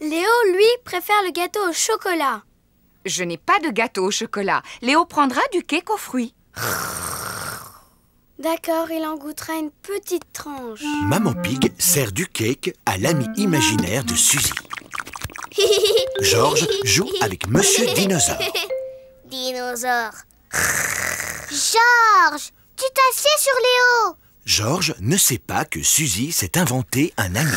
Léo, lui, préfère le gâteau au chocolat. Je n'ai pas de gâteau au chocolat. Léo prendra du cake aux fruits. D'accord, il en goûtera une petite tranche. Maman Pig sert du cake à l'ami imaginaire de Suzy. Georges joue avec Monsieur Dinosaure. Dinosaure. Georges, tu t'assieds sur Léo. Georges ne sait pas que Suzy s'est inventé un ami.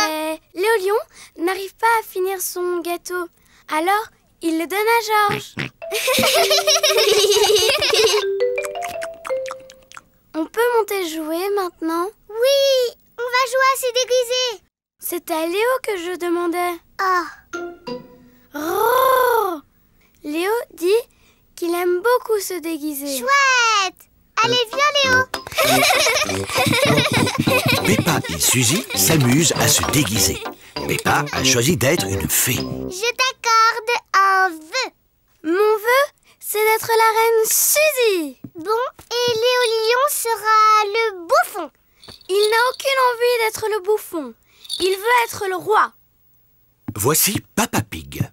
Mais Léo Lion n'arrive pas à finir son gâteau. Alors, il le donne à Georges. On peut monter jouer maintenant? Oui, on va jouer à se déguiser. C'est à Léo que je demandais. Oh, Léo dit qu'il aime beaucoup se déguiser. chouette. Allez, viens Léo. Peppa et Suzy s'amusent à se déguiser. Peppa a choisi d'être une fée. Je t'accorde un vœu. Mon vœu, c'est d'être la reine Suzy. Bon, et Léo Lion sera le bouffon. Il n'a aucune envie d'être le bouffon. Il veut être le roi. Voici Papa Pig.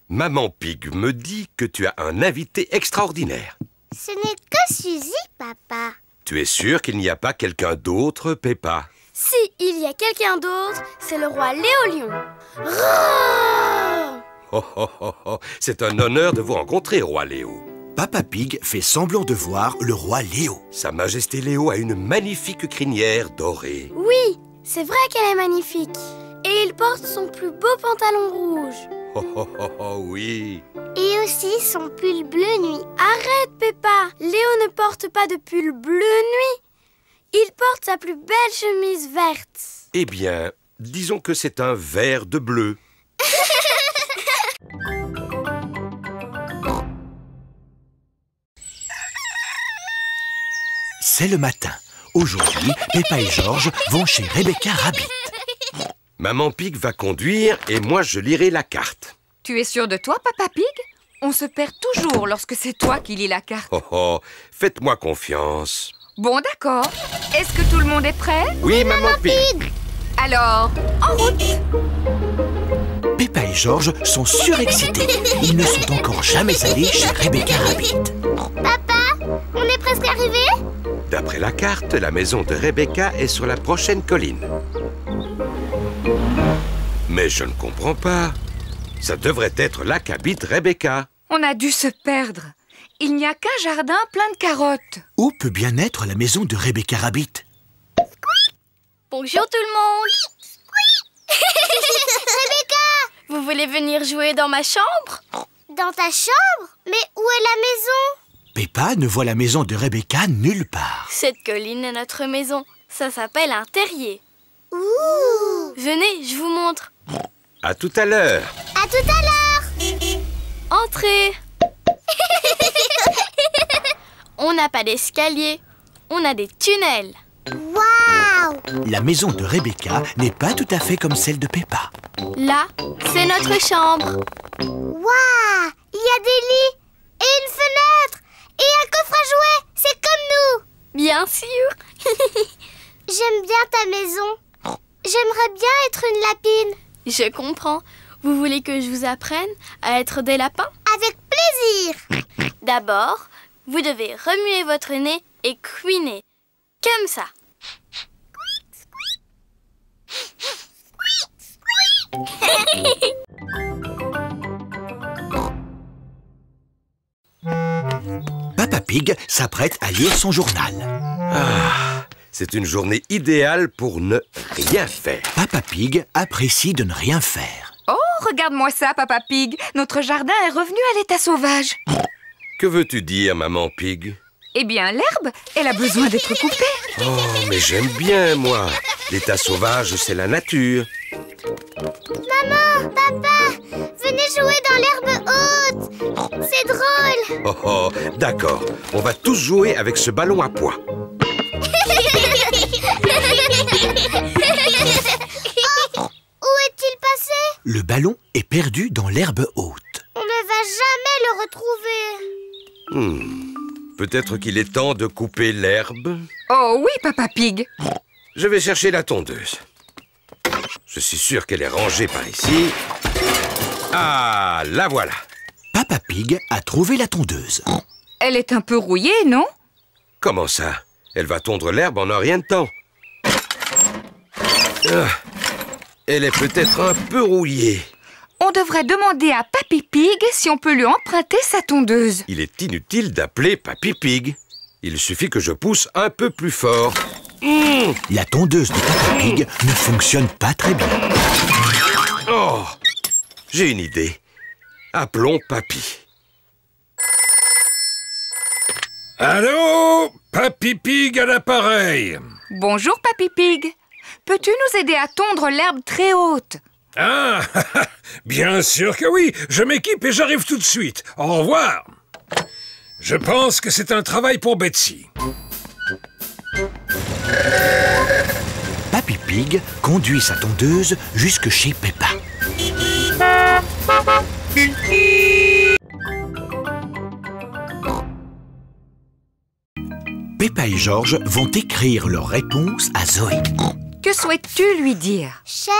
Maman Pig me dit que tu as un invité extraordinaire. Ce n'est que Suzy, papa. Tu es sûr qu'il n'y a pas quelqu'un d'autre, Peppa? Si il y a quelqu'un d'autre, c'est le roi Léo Lion. Roar! Oh, oh, oh, oh. C'est un honneur de vous rencontrer, roi Léo. Papa Pig fait semblant de voir le roi Léo. Sa Majesté Léo a une magnifique crinière dorée. Oui, c'est vrai qu'elle est magnifique. Et il porte son plus beau pantalon rouge. Oh, oh, oh, oh, oui. Et aussi son pull bleu nuit. Arrête, Peppa. Léo ne porte pas de pull bleu nuit. Il porte sa plus belle chemise verte. Eh bien, disons que c'est un vert de bleu. C'est le matin. Aujourd'hui, Peppa et Georges vont chez Rebecca Rabbit. Maman Pig va conduire et moi je lirai la carte. Tu es sûr de toi, Papa Pig? On se perd toujours lorsque c'est toi qui lis la carte. Oh oh, faites-moi confiance. Bon, d'accord. Est-ce que tout le monde est prêt? Oui, Maman Pig. Alors, en route! Peppa et Georges sont surexcités. Ils ne sont encore jamais allés chez Rebecca Rabbit. Papa, on est presque arrivé? D'après la carte, la maison de Rebecca est sur la prochaine colline. Mais je ne comprends pas. Ça devrait être là qu'habite Rebecca. On a dû se perdre. Il n'y a qu'un jardin plein de carottes. Où peut bien être la maison de Rebecca Rabbit? Bonjour tout le monde. Rebecca! Vous voulez venir jouer dans ma chambre? Dans ta chambre? Mais où est la maison? Peppa ne voit la maison de Rebecca nulle part. Cette colline est notre maison. Ça s'appelle un terrier. Ouh! Venez, je vous montre. À tout à l'heure. À tout à l'heure! Entrez. On n'a pas d'escalier. On a des tunnels. Waouh! La maison de Rebecca n'est pas tout à fait comme celle de Peppa. Là, c'est notre chambre. Waouh! Il y a des lits et une fenêtre et un coffre à jouets. C'est comme nous. Bien sûr. J'aime bien ta maison. J'aimerais bien être une lapine. Je comprends. Vous voulez que je vous apprenne à être des lapins? Avec plaisir. D'abord, vous devez remuer votre nez et couiner. Comme ça. Papa Pig s'apprête à lire son journal. Ah, c'est une journée idéale pour ne rien faire. Papa Pig apprécie de ne rien faire. Oh, regarde-moi ça, Papa Pig. Notre jardin est revenu à l'état sauvage. Que veux-tu dire, Maman Pig? Eh bien, l'herbe, elle a besoin d'être coupée. Oh, mais j'aime bien, moi. L'état sauvage, c'est la nature. Maman, papa, venez jouer dans l'herbe haute. C'est drôle. Oh, oh, d'accord. On va tous jouer avec ce ballon à pois. Oh, où est-il passé? Le ballon est perdu dans l'herbe haute. On ne va jamais le retrouver. Peut-être qu'il est temps de couper l'herbe. Oh oui, Papa Pig. Je vais chercher la tondeuse. Je suis sûr qu'elle est rangée par ici. Ah, la voilà. Papa Pig a trouvé la tondeuse. Elle est un peu rouillée, non? Comment ça? Elle va tondre l'herbe en un rien de temps. Ah, elle est peut-être un peu rouillée. On devrait demander à Papy Pig si on peut lui emprunter sa tondeuse. Il est inutile d'appeler Papy Pig. Il suffit que je pousse un peu plus fort. La tondeuse de Papa Pig ne fonctionne pas très bien. Oh, j'ai une idée. Appelons Papy. Allô? Papy Pig à l'appareil. Bonjour Papy Pig. Peux-tu nous aider à tondre l'herbe très haute? Ah, bien sûr que oui. Je m'équipe et j'arrive tout de suite. Au revoir. Je pense que c'est un travail pour Betsy. Papy Pig conduit sa tondeuse jusque chez Peppa. Peppa et George vont écrire leur réponse à Zoé. Que souhaites-tu lui dire? Chère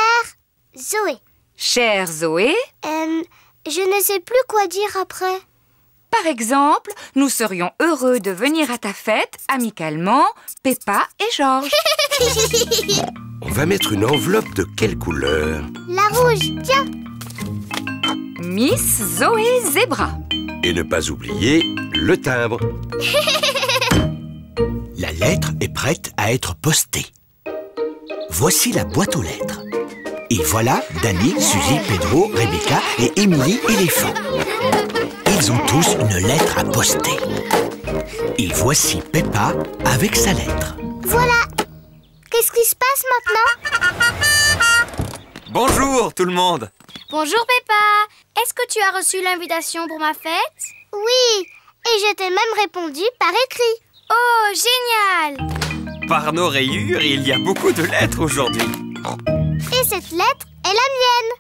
Zoé, Chère Zoé, je ne sais plus quoi dire après. par exemple, nous serions heureux de venir à ta fête, amicalement, Peppa et George. On va mettre une enveloppe de quelle couleur? La rouge, tiens. Miss Zoé Zebra. Et ne pas oublier le timbre. La lettre est prête à être postée. Voici la boîte aux lettres. Et voilà Danny, Suzy, Pedro, Rebecca et Emily éléphant. Ils ont tous une lettre à poster. Et voici Peppa avec sa lettre. Voilà. Qu'est-ce qui se passe maintenant? Bonjour tout le monde. Bonjour Peppa. Est-ce que tu as reçu l'invitation pour ma fête? Oui, et je t'ai même répondu par écrit. Oh, génial! Par nos rayures, il y a beaucoup de lettres aujourd'hui. Et cette lettre est la mienne.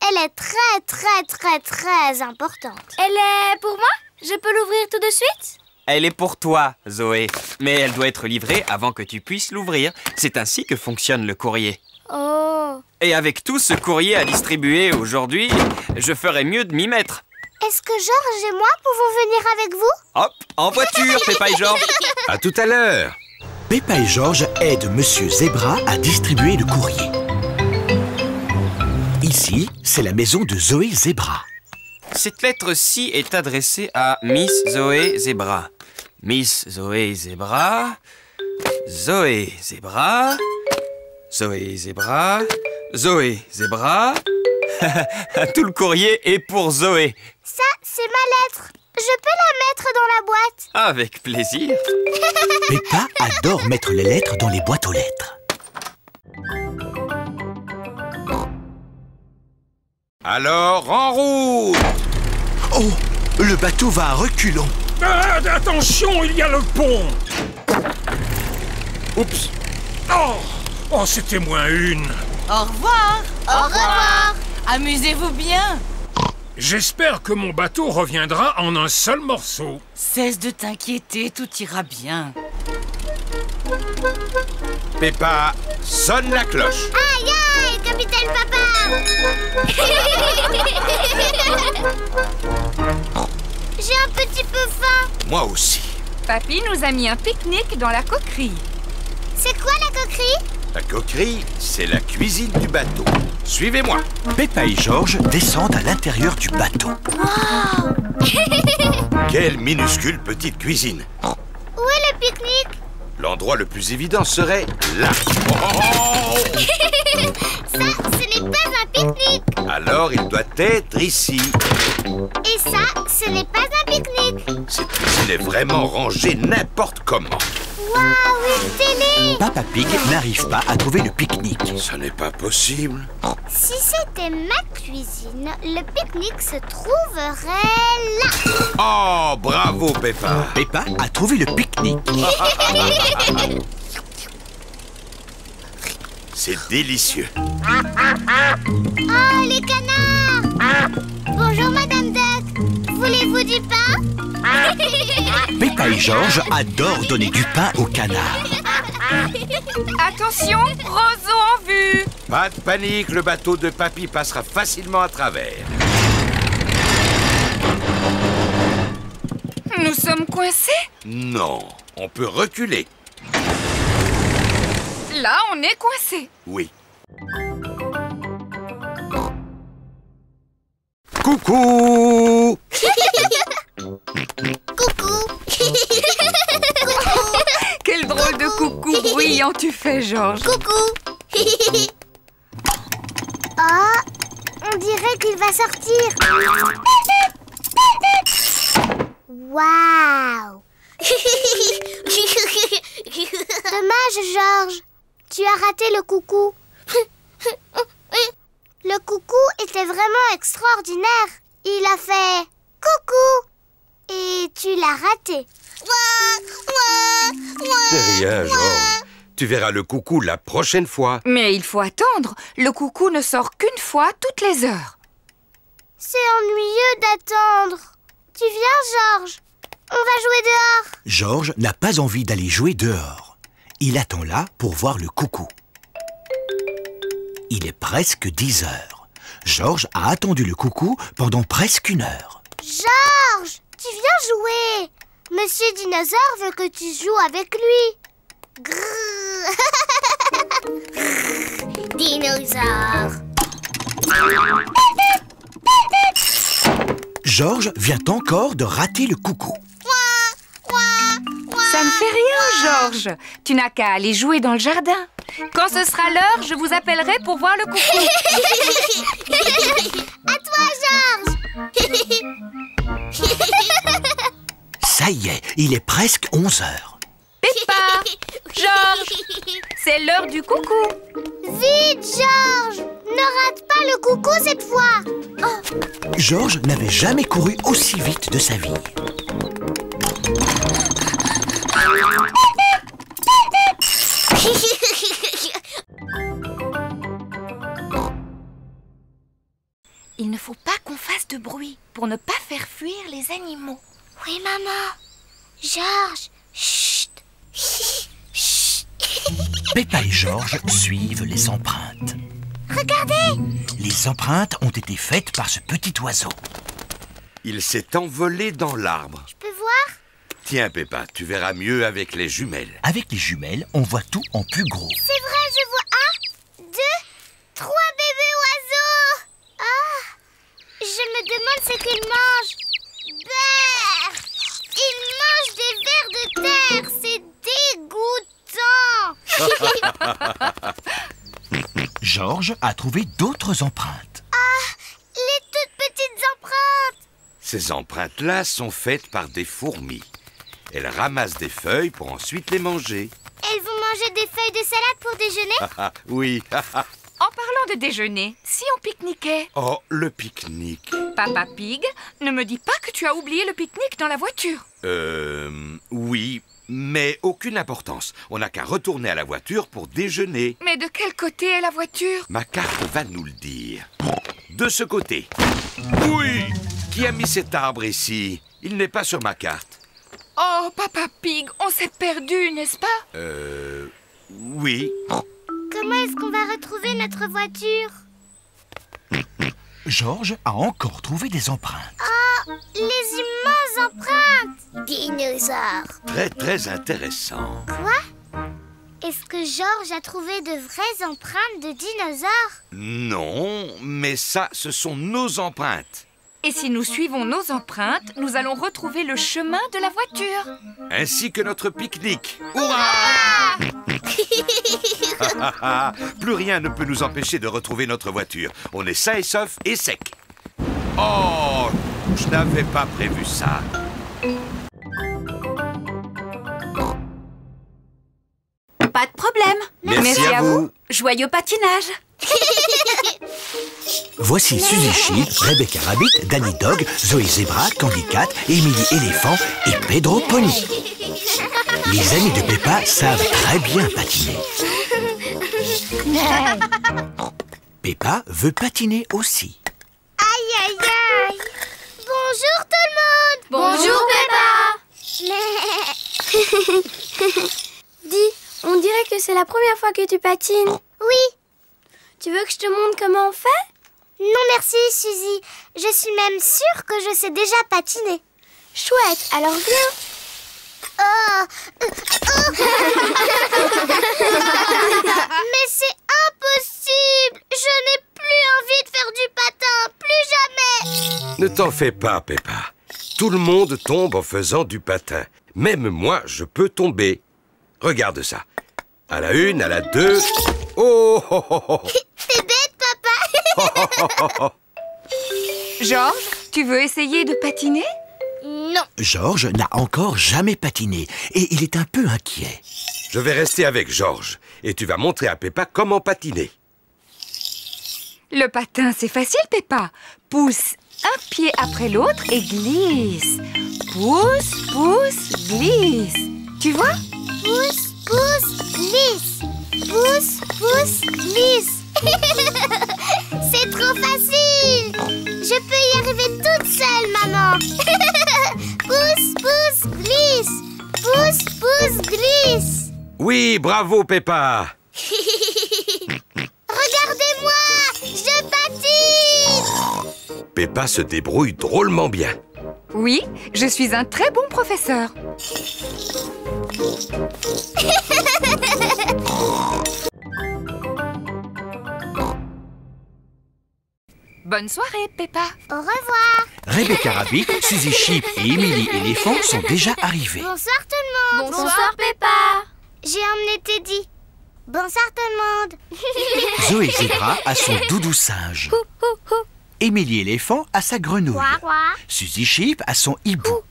Elle est très importante. Elle est pour moi? Je peux l'ouvrir tout de suite? Elle est pour toi, Zoé. Mais elle doit être livrée avant que tu puisses l'ouvrir. C'est ainsi que fonctionne le courrier. Oh! Et avec tout ce courrier à distribuer aujourd'hui, je ferais mieux de m'y mettre. Est-ce que George et moi pouvons venir avec vous? Hop, en voiture, Peppa et George. À tout à l'heure. Peppa et George aident Monsieur Zebra à distribuer le courrier. Ici, c'est la maison de Zoé Zebra. Cette lettre-ci est adressée à Miss Zoé Zebra. Miss Zoé Zebra... Zoé Zebra... Zoé Zebra... Zoé Zebra... Tout le courrier est pour Zoé. Ça, c'est ma lettre. Je peux la mettre dans la boîte? Avec plaisir. Peppa adore mettre les lettres dans les boîtes aux lettres. Alors, en route! Oh, le bateau va à reculons. Ah, attention, il y a le pont. Oups! Oh, c'était moins une. Au revoir. Au revoir. Amusez-vous bien. J'espère que mon bateau reviendra en un seul morceau. Cesse de t'inquiéter, tout ira bien. Peppa, sonne la cloche. Aïe, aïe, capitaine Papa. J'ai un petit peu faim. Moi aussi. Papy nous a mis un pique-nique dans la coquerie. C'est quoi la coquerie? La coquerie, c'est la cuisine du bateau. Suivez-moi. Peppa et George descendent à l'intérieur du bateau. Quelle minuscule petite cuisine. Où est le pique-nique? L'endroit le plus évident serait là. Oh! Ça, ce n'est pas un pique-nique. Alors, il doit être ici. Et ça, ce n'est pas un pique-nique. Cette cuisine est vraiment rangée n'importe comment. Waouh, une télé. Papa Pig n'arrive pas à trouver le pique-nique. Ça n'est pas possible. Si c'était ma cuisine, le pique-nique se trouverait là. Oh, bravo, Peppa. Peppa a trouvé le pique-nique. C'est délicieux. Oh, les canards. Bonjour, Madame Duck. Voulez-vous du pain? Peppa et George adorent donner du pain aux canards. Attention, roseau en vue. Pas de panique, le bateau de Papy passera facilement à travers. Nous sommes coincés? Non, on peut reculer. Là, on est coincés. Oui. Coucou! Coucou. Quel drôle de coucou bruyant tu fais, Georges. Coucou. Oh, on dirait qu'il va sortir. Waouh. Dommage, Georges. Tu as raté le coucou. Le coucou était vraiment extraordinaire. Il a fait coucou et tu l'as raté. De rien, Georges. Tu verras le coucou la prochaine fois. Mais il faut attendre. Le coucou ne sort qu'une fois toutes les heures. C'est ennuyeux d'attendre. Tu viens, Georges? On va jouer dehors. Georges n'a pas envie d'aller jouer dehors. Il attend là pour voir le coucou. Il est presque 10 heures. Georges a attendu le coucou pendant presque 1 heure. Georges, tu viens jouer. Monsieur Dinosaure veut que tu joues avec lui. Grrr. Dinosaure. Georges vient encore de rater le coucou. Ça ne fait rien, Georges. Tu n'as qu'à aller jouer dans le jardin. Quand ce sera l'heure, je vous appellerai pour voir le coucou. À toi, Georges. Ça y est, il est presque 11 heures. Peppa, Georges, c'est l'heure du coucou. Vite, Georges. Ne rate pas le coucou cette fois. Oh. Georges n'avait jamais couru aussi vite de sa vie. Il ne faut pas qu'on fasse de bruit pour ne pas faire fuir les animaux. Oui, maman. Georges, chut. Chut. Peppa et Georges suivent les empreintes. Regardez. Les empreintes ont été faites par ce petit oiseau. Il s'est envolé dans l'arbre. Je peux voir? Tiens, Peppa, tu verras mieux avec les jumelles. Avec les jumelles, on voit tout en plus gros. C'est vrai, je vois 1, 2, 3 bébés oiseaux. Ah, je me demande ce qu'ils mangent. Brrr. Ils mangent des vers de terre. C'est dégoûtant. Georges a trouvé d'autres empreintes. Ah, les toutes petites empreintes. Ces empreintes-là sont faites par des fourmis. Elles ramassent des feuilles pour ensuite les manger. Elles vont manger des feuilles de salade pour déjeuner? Oui. En parlant de déjeuner, si on pique-niquait? Oh, le pique-nique. Papa Pig, ne me dis pas que tu as oublié le pique-nique dans la voiture. Oui, mais aucune importance. On n'a qu'à retourner à la voiture pour déjeuner. Mais de quel côté est la voiture? Ma carte va nous le dire. De ce côté. Oui! Qui a mis cet arbre ici? Il n'est pas sur ma carte. Oh, Papa Pig, on s'est perdu, n'est-ce pas? Oui. Comment est-ce qu'on va retrouver notre voiture? Georges a encore trouvé des empreintes. Oh, les immenses empreintes! Dinosaures. Très, très intéressant. Quoi? Est-ce que Georges a trouvé de vraies empreintes de dinosaures? Non, mais ça, ce sont nos empreintes. Et si nous suivons nos empreintes, nous allons retrouver le chemin de la voiture. Ainsi que notre pique-nique. Hurrah! Plus rien ne peut nous empêcher de retrouver notre voiture. On est sain et sauf et sec. Oh, je n'avais pas prévu ça. Pas de problème. Merci à vous. Joyeux patinage. Voici Suzy Sheep, Rebecca Rabbit, Danny Dog, Zoé Zebra, Candy Cat, Emily Éléphant et Pedro Pony. Les amis de Peppa savent très bien patiner. Peppa veut patiner aussi. Aïe, aïe, aïe. Bonjour tout le monde. Bonjour, Peppa. Mais... Dis, on dirait c'est la première fois que tu patines? Oui. Tu veux que je te montre comment on fait? Non merci, Suzy. Je suis même sûre que je sais déjà patiner. Chouette, alors viens. Mais c'est impossible. Je n'ai plus envie de faire du patin. Plus jamais. Ne t'en fais pas, Peppa. Tout le monde tombe en faisant du patin. Même moi, je peux tomber. Regarde ça. À la 1, à la 2... Oh, oh, oh, oh. T'es bête, papa. Georges, tu veux essayer de patiner? Non. Georges n'a encore jamais patiné et il est un peu inquiet. Je vais rester avec Georges et tu vas montrer à Peppa comment patiner. Le patin, c'est facile, Peppa. Pousse un pied après l'autre et glisse. Pousse, pousse, glisse. Tu vois? Pousse, pousse, glisse. Pousse, pousse, glisse. C'est trop facile. Je peux y arriver toute seule, maman. Pousse, pousse, glisse. Pousse, pousse, glisse. Oui, bravo, Peppa. Regardez-moi, je patine. Peppa se débrouille drôlement bien. Oui, je suis un très bon professeur. Bonne soirée, Peppa. Au revoir. Rebecca Rabbit, Suzy Sheep et Emily Éléphant sont déjà arrivés. Bonsoir tout le monde. Bonsoir, Peppa. J'ai emmené Teddy. Bonsoir tout le monde. Zoé Zebra a son doudou singe. Emily Éléphant a sa grenouille. Ouah, ouah. Suzy Sheep a son hibou.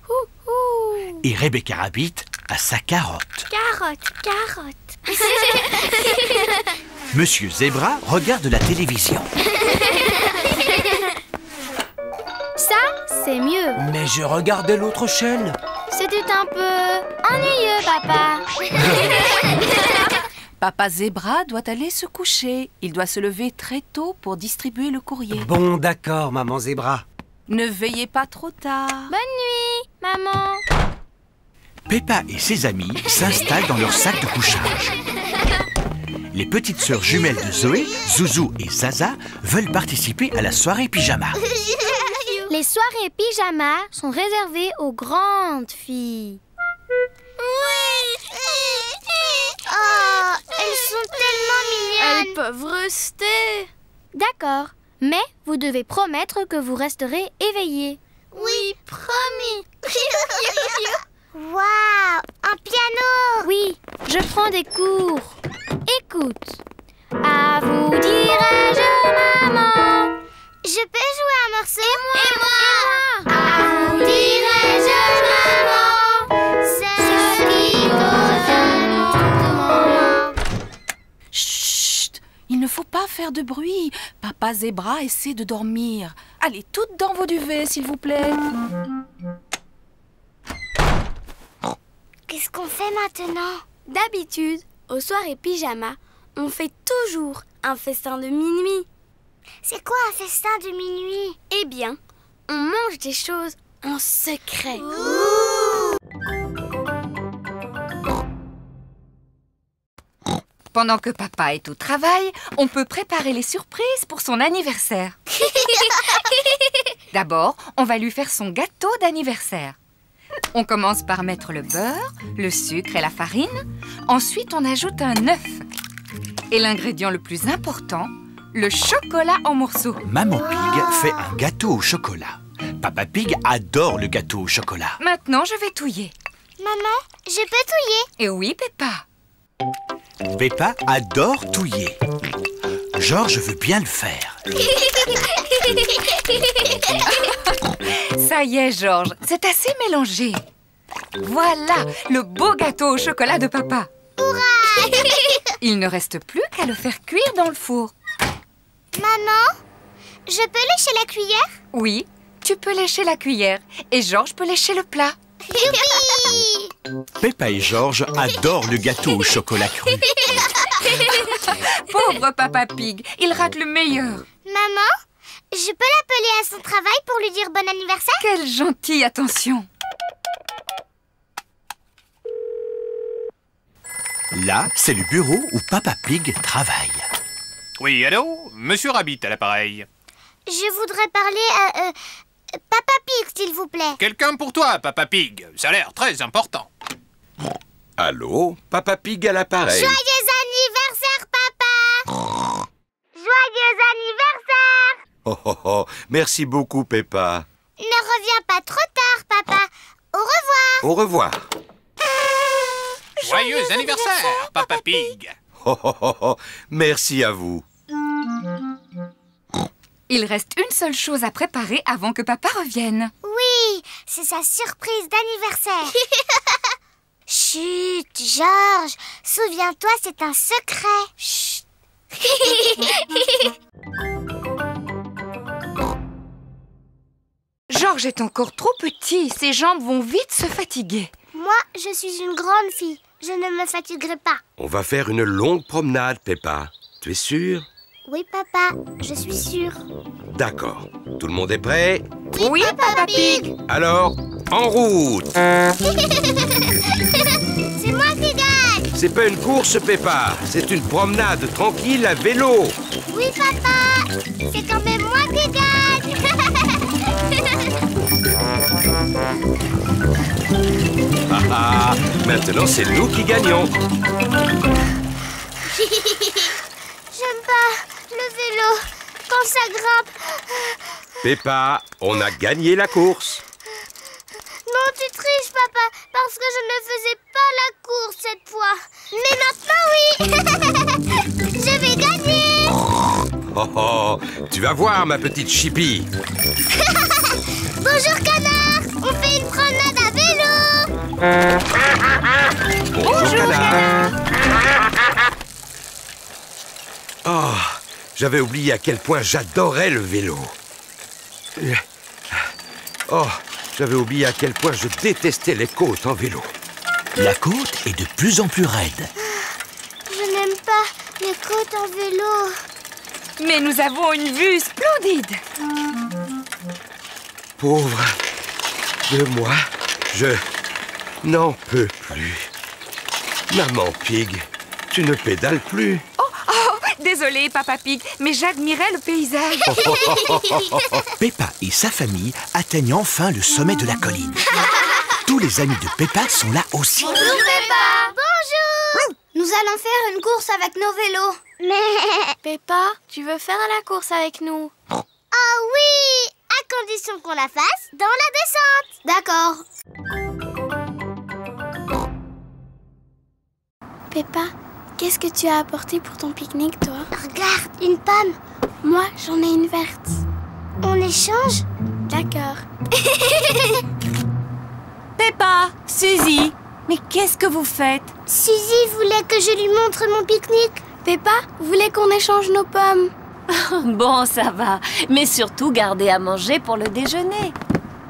Et Rebecca Rabbit a sa carotte. Carotte, carotte. Monsieur Zebra regarde la télévision. Ça, c'est mieux. Mais je regardais l'autre chaîne. C'était un peu ennuyeux, papa. Papa Zebra doit aller se coucher. Il doit se lever très tôt pour distribuer le courrier. Bon, d'accord, maman Zebra. Ne veillez pas trop tard. Bonne nuit, maman. Peppa et ses amis s'installent dans leur sac de couchage. Les petites sœurs jumelles de Zoé, Zouzou et Zaza, veulent participer à la soirée pyjama. Les soirées pyjama sont réservées aux grandes filles. Oui. Oh, elles sont tellement mignonnes. Elles peuvent rester. D'accord, mais vous devez promettre que vous resterez éveillés. Oui, promis. Waouh, un piano. Oui, je prends des cours. Écoute. À vous dirai-je, maman. Je peux jouer un morceau? Et moi. À vous dirai-je, maman, ce qui cause mon moment. Chut! Il ne faut pas faire de bruit. Papa Zebra essaie de dormir. Allez, toutes dans vos duvets, s'il vous plaît. Qu'est-ce qu'on fait maintenant? D'habitude, aux soirées pyjama, on fait toujours un festin de minuit. C'est quoi un festin de minuit? Eh bien, on mange des choses en secret. Pendant que papa est au travail, on peut préparer les surprises pour son anniversaire. D'abord, on va lui faire son gâteau d'anniversaire. On commence par mettre le beurre, le sucre et la farine. Ensuite, on ajoute un œuf. Et l'ingrédient le plus important, le chocolat en morceaux. Maman Pig fait un gâteau au chocolat. Papa Pig adore le gâteau au chocolat. Maintenant, je vais touiller. Maman, je peux touiller? Et oui, Peppa. Peppa adore touiller. Georges veut bien le faire. Ça y est, Georges, c'est assez mélangé. Voilà, le beau gâteau au chocolat de papa. Hurrah! Il ne reste plus qu'à le faire cuire dans le four. Maman, je peux lécher la cuillère? Oui, tu peux lécher la cuillère et Georges peut lécher le plat. Youpi! Peppa et Georges adorent le gâteau au chocolat cru. Pauvre Papa Pig, il rate le meilleur. Maman, je peux l'appeler à son travail pour lui dire bon anniversaire? Quelle gentille attention. Là, c'est le bureau où Papa Pig travaille. Oui, allô? Monsieur Rabbit à l'appareil. Je voudrais parler à Papa Pig, s'il vous plaît. Quelqu'un pour toi, Papa Pig. Ça a l'air très important. Allô? Papa Pig à l'appareil. Joyeux anniversaire, papa! Joyeux anniversaire! Oh, oh, oh. Merci beaucoup, Peppa. Ne reviens pas trop tard, papa. Au revoir. Au revoir. Joyeux anniversaire, Papa Pig. Oh, oh, oh, oh. Merci à vous. Il reste une seule chose à préparer avant que papa revienne. Oui, c'est sa surprise d'anniversaire. Chut, Georges. Souviens-toi, c'est un secret. Chut. Georges est encore trop petit. Ses jambes vont vite se fatiguer. Moi, je suis une grande fille. Je ne me fatiguerai pas. On va faire une longue promenade, Peppa. Tu es sûre? Oui, papa, je suis sûre. D'accord. Tout le monde est prêt? Oui, Papa Pig. Alors, en route! C'est moi qui gagne. C'est pas une course, Peppa. C'est une promenade tranquille à vélo. Oui, papa. C'est quand même moi qui gagne. Ah ah, maintenant c'est nous qui gagnons. J'aime pas le vélo quand ça grimpe. Peppa, on a gagné la course. Non, tu triches, papa, parce que je ne faisais pas la course cette fois. Mais maintenant, oui. Je vais gagner. Oh oh, tu vas voir, ma petite Chippy. Bonjour, canard. On fait une promenade à vélo. Bonjour, canard. Oh, j'avais oublié à quel point j'adorais le vélo. Oh, j'avais oublié à quel point je détestais les côtes en vélo. La côte est de plus en plus raide. Je n'aime pas les côtes en vélo. Mais nous avons une vue splendide. Pauvre de moi, je n'en peux plus. Maman Pig, tu ne pédales plus. Désolée, Papa Pig, mais j'admirais le paysage. Peppa et sa famille atteignent enfin le sommet de la colline. Tous les amis de Peppa sont là aussi. Bonjour, Peppa. Bonjour. Nous allons faire une course avec nos vélos. Mais... Peppa, tu veux faire la course avec nous? Oh oui, à condition qu'on la fasse dans la descente. D'accord. Peppa, qu'est-ce que tu as apporté pour ton pique-nique, toi? Regarde, une pomme. Moi, j'en ai une verte. On échange? D'accord. Peppa, Suzy, mais qu'est-ce que vous faites? Suzy voulait que je lui montre mon pique-nique. Peppa voulait qu'on échange nos pommes. Bon, ça va. Mais surtout, gardez à manger pour le déjeuner.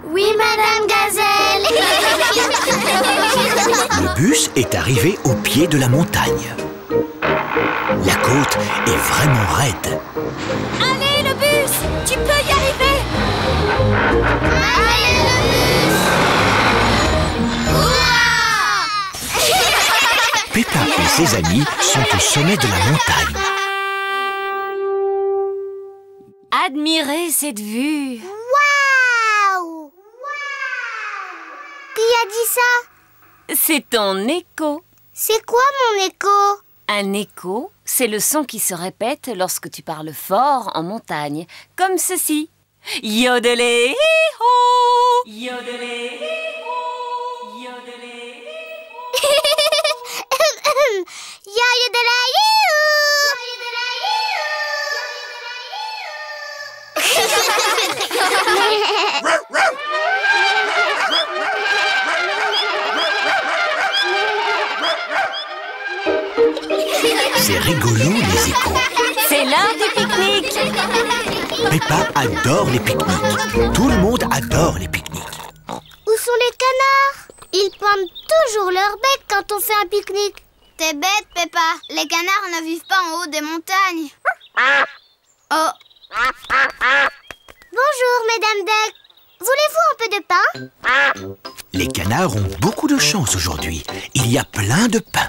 Oui, Madame Gazelle. Le bus est arrivé au pied de la montagne. La côte est vraiment raide. Allez, le bus, tu peux y arriver. Allez, le bus. Peppa et ses amis sont au sommet de la montagne. Admirez cette vue. Waouh! Qui a dit ça? C'est ton écho. C'est quoi mon écho? Un écho, c'est le son qui se répète lorsque tu parles fort en montagne, comme ceci. Yodelé, hi-ho! Yodelé, hi-ho! Yodelé, hi-ho! C'est rigolo, les échos. C'est l'heure du pique-nique. Peppa adore les pique-niques. Tout le monde adore les pique-niques. Où sont les canards? Ils pointent toujours leur bec quand on fait un pique-nique. T'es bête, Peppa. Les canards ne vivent pas en haut des montagnes. Oh. Bonjour, Mesdames Duck. Voulez-vous un peu de pain? Les canards ont beaucoup de chance aujourd'hui. Il y a plein de pain.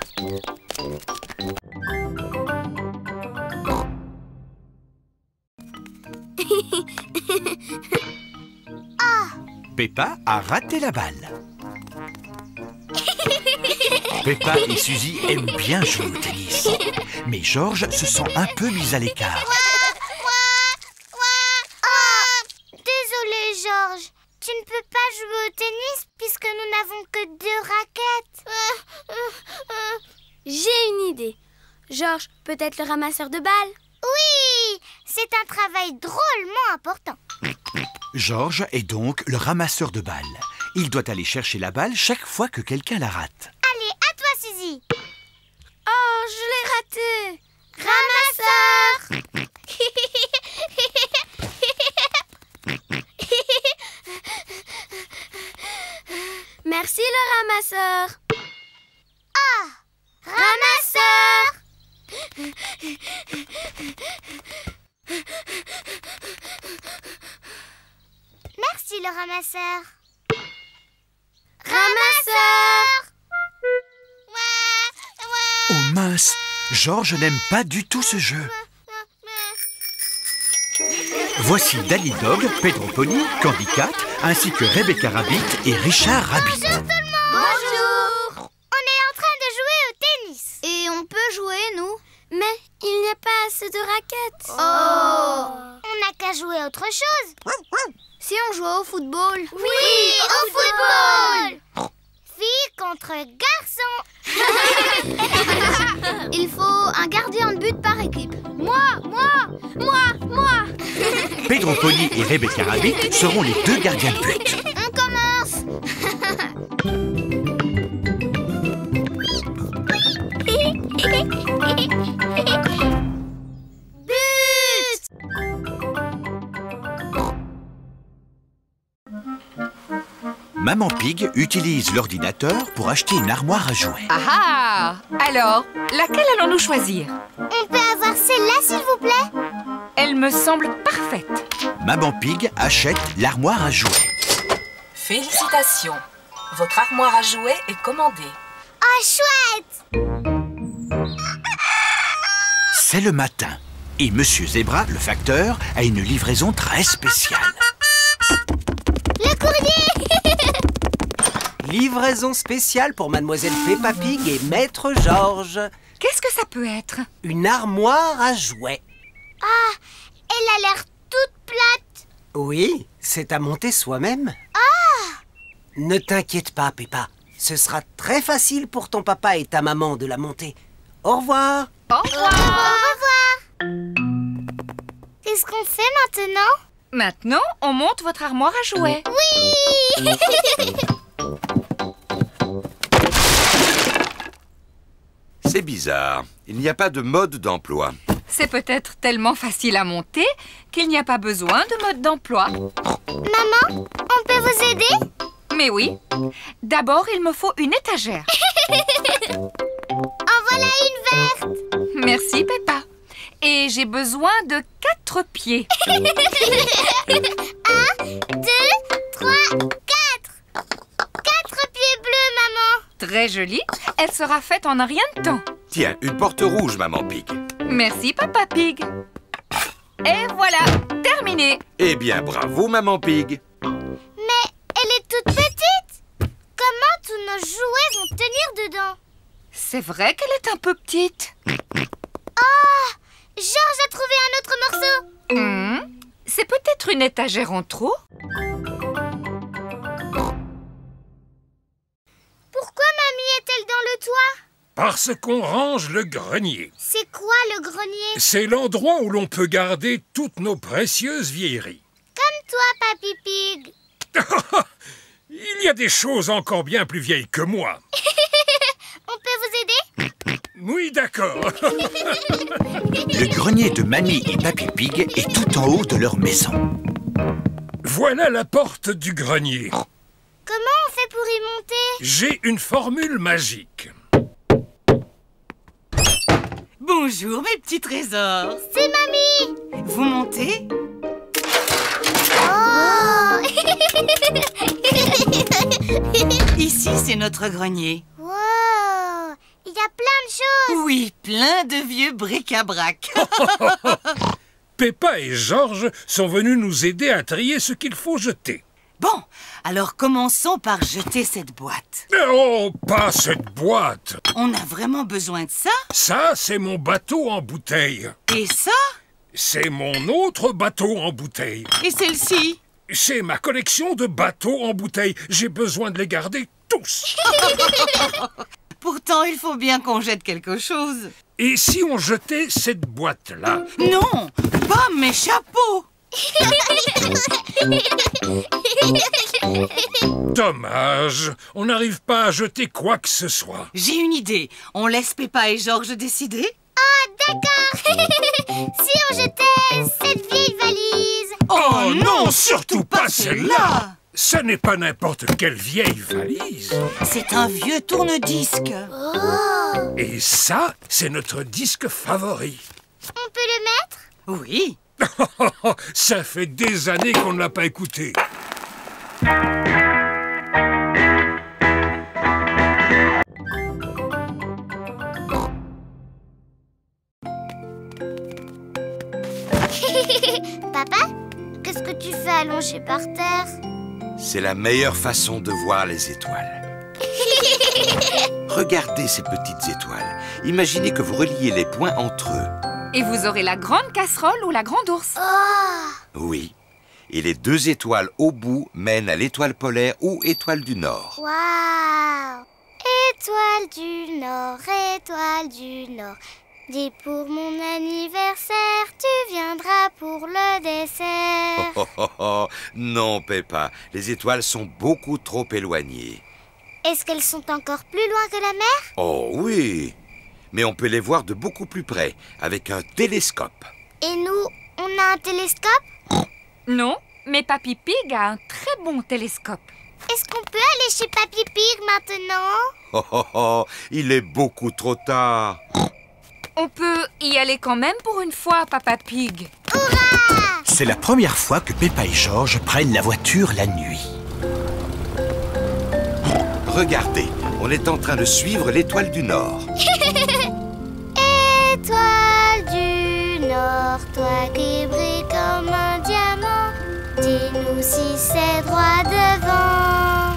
Peppa a raté la balle. Peppa et Suzy aiment bien jouer au tennis. Mais Georges se sent un peu mis à l'écart. Désolé, Georges. Tu ne peux pas jouer au tennis puisque nous n'avons que 2 raquettes. J'ai une idée. Georges, peut-être le ramasseur de balles? Oui, c'est un travail drôlement important. Georges est donc le ramasseur de balles. Il doit aller chercher la balle chaque fois que quelqu'un la rate. Allez, à toi, Suzy. Oh, je l'ai raté. Ramasseur. Merci le ramasseur. Ah, ramasseur. Merci le ramasseur. Ramasseur. Oh mince, Georges n'aime pas du tout ce jeu. Voici Danny Dog, Pedro Pony, Candy Cat, ainsi que Rebecca Rabbit et Richard Rabbit. Bonjour tout le monde. Bonjour. On est en train de jouer au tennis. Et on peut jouer, nous? Mais il n'y a pas assez de raquettes. On n'a qu'à jouer à autre chose. Si on jouait au football? Oui, au football. Filles contre garçons. Il faut un gardien de but par équipe. Moi. Pedro Pony et Rebecca Rabbit seront les 2 gardiens de but. On commence. Maman Pig utilise l'ordinateur pour acheter une armoire à jouets. Ah! Alors, laquelle allons-nous choisir? On peut avoir celle-là, s'il vous plaît? Elle me semble parfaite. Maman Pig achète l'armoire à jouets. Félicitations. Votre armoire à jouets est commandée. Oh, chouette! C'est le matin et Monsieur Zebra, le facteur, a une livraison très spéciale. Le courrier! Livraison spéciale pour Mademoiselle Peppa Pig et Maître Georges. Qu'est-ce que ça peut être? Une armoire à jouets. Ah, elle a l'air toute plate. Oui, c'est à monter soi-même. Ah! Ne t'inquiète pas, Peppa. Ce sera très facile pour ton papa et ta maman de la monter. Au revoir. Au revoir. Au revoir. Qu'est-ce qu'on fait maintenant? Maintenant, on monte votre armoire à jouets. Oui! C'est bizarre. Il n'y a pas de mode d'emploi. C'est peut-être tellement facile à monter qu'il n'y a pas besoin de mode d'emploi. Maman, on peut vous aider? Mais oui. D'abord, il me faut une étagère. En voilà une verte. Merci, Peppa. Et j'ai besoin de 4 pieds. 1, 2, 3, 4. 4 pieds bleus, maman. Très jolie. Elle sera faite en un rien de temps. Tiens, une porte rouge, Maman Pig. Merci, Papa Pig. Et voilà, terminé. Eh bien, bravo, Maman Pig. Mais elle est toute petite. Comment tous nos jouets vont tenir dedans? C'est vrai qu'elle est un peu petite. Oh, Georges a trouvé un autre morceau. C'est peut-être une étagère en trop. Pourquoi mamie est-elle dans le toit? Parce qu'on range le grenier. C'est quoi le grenier? C'est l'endroit où l'on peut garder toutes nos précieuses vieilleries. Comme toi, Papy Pig. Il y a des choses encore bien plus vieilles que moi. On peut vous aider? Oui, d'accord. Le grenier de Mamie et Papy Pig est tout en haut de leur maison. Voilà la porte du grenier. Comment on fait pour y monter? J'ai une formule magique. Bonjour mes petits trésors. C'est mamie. Vous montez? Oh. Ici c'est notre grenier. Wow. Il y a plein de choses. Oui, plein de vieux bric-à-brac. Peppa et Georges sont venus nous aider à trier ce qu'il faut jeter. Bon, alors commençons par jeter cette boîte. Oh, pas cette boîte! On a vraiment besoin de ça? Ça, c'est mon bateau en bouteille. Et ça? C'est mon autre bateau en bouteille. Et celle-ci? C'est ma collection de bateaux en bouteille. J'ai besoin de les garder tous. Pourtant, il faut bien qu'on jette quelque chose. Et si on jetait cette boîte-là? Non, pas mes chapeaux. Dommage, on n'arrive pas à jeter quoi que ce soit. J'ai une idée. On laisse Peppa et Georges décider? Ah, d'accord. Si on jetait cette vieille valise. Oh non, surtout pas celle-là. Ce n'est pas n'importe quelle vieille valise. C'est un vieux tourne-disque. Oh. Et ça, c'est notre disque favori. On peut le mettre? Oui. Ça fait des années qu'on ne l'a pas écouté. Papa, qu'est-ce que tu fais allongé par terre? C'est la meilleure façon de voir les étoiles. Regardez ces petites étoiles. Imaginez que vous reliez les points entre eux. Et vous aurez la grande casserole ou la grande ours. Oh. Oui. Et les deux étoiles au bout mènent à l'étoile polaire ou étoile du Nord. Waouh! Étoile du Nord, étoile du Nord. Dis pour mon anniversaire, tu viendras pour le dessert. Oh, oh, oh. Non, Peppa, les étoiles sont beaucoup trop éloignées. Est-ce qu'elles sont encore plus loin que la mer? Oh oui, mais on peut les voir de beaucoup plus près, avec un télescope. Et nous, on a un télescope? Non, mais Papy Pig a un très bon télescope. Est-ce qu'on peut aller chez Papy Pig maintenant? Oh, oh, oh, il est beaucoup trop tard. On peut y aller quand même pour une fois, Papa Pig. Hurrah! C'est la première fois que Peppa et Georges prennent la voiture la nuit. Regardez, on est en train de suivre l'étoile du Nord. Étoile du Nord, toi qui brilles comme un diamant, dis-nous si c'est droit devant.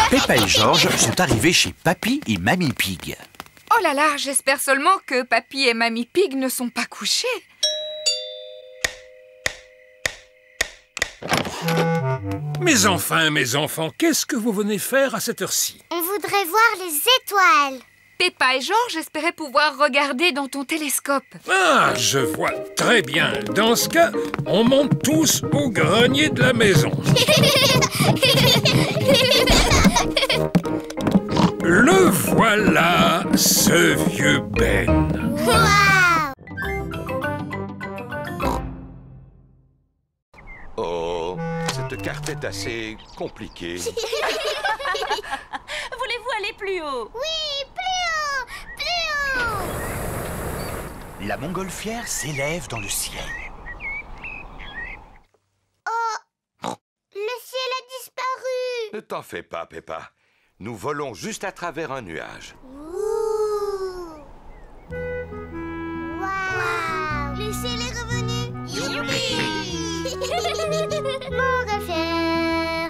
Peppa et Georges sont arrivés chez Papy et Mamie Pig. Oh là là, j'espère seulement que Papy et Mamie Pig ne sont pas couchés. Mes enfants, qu'est-ce que vous venez faire à cette heure-ci? On voudrait voir les étoiles. Peppa et Georges espéraient pouvoir regarder dans ton télescope. Ah, je vois très bien. Dans ce cas, on monte tous au grenier de la maison. Le voilà, ce vieux Ben. Waouh! Oh, cette carte est assez compliquée. Voulez-vous aller plus haut? Oui, plus haut! Plus haut! La montgolfière s'élève dans le ciel. Oh! Le ciel a disparu! Ne t'en fais pas, Peppa. Nous volons juste à travers un nuage. Ouh! Waouh! Le ciel est revenu! Youpi!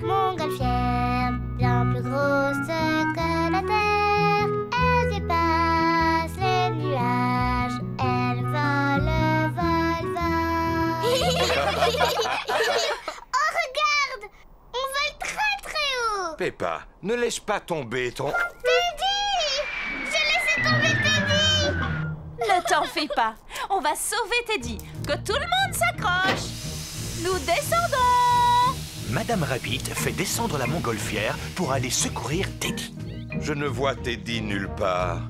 Montgolfière, bien plus grosse que la terre. Elle dépasse les nuages, elle vole, vole, vole. Oh, regarde! On vole très très haut! Peppa, ne laisse pas tomber ton... Teddy! J'ai laissé tomber Teddy! Ne t'en fais pas. On va sauver Teddy. Que tout le monde s'accroche. Nous descendons. Madame Rabbit fait descendre la montgolfière pour aller secourir Teddy. Je ne vois Teddy nulle part.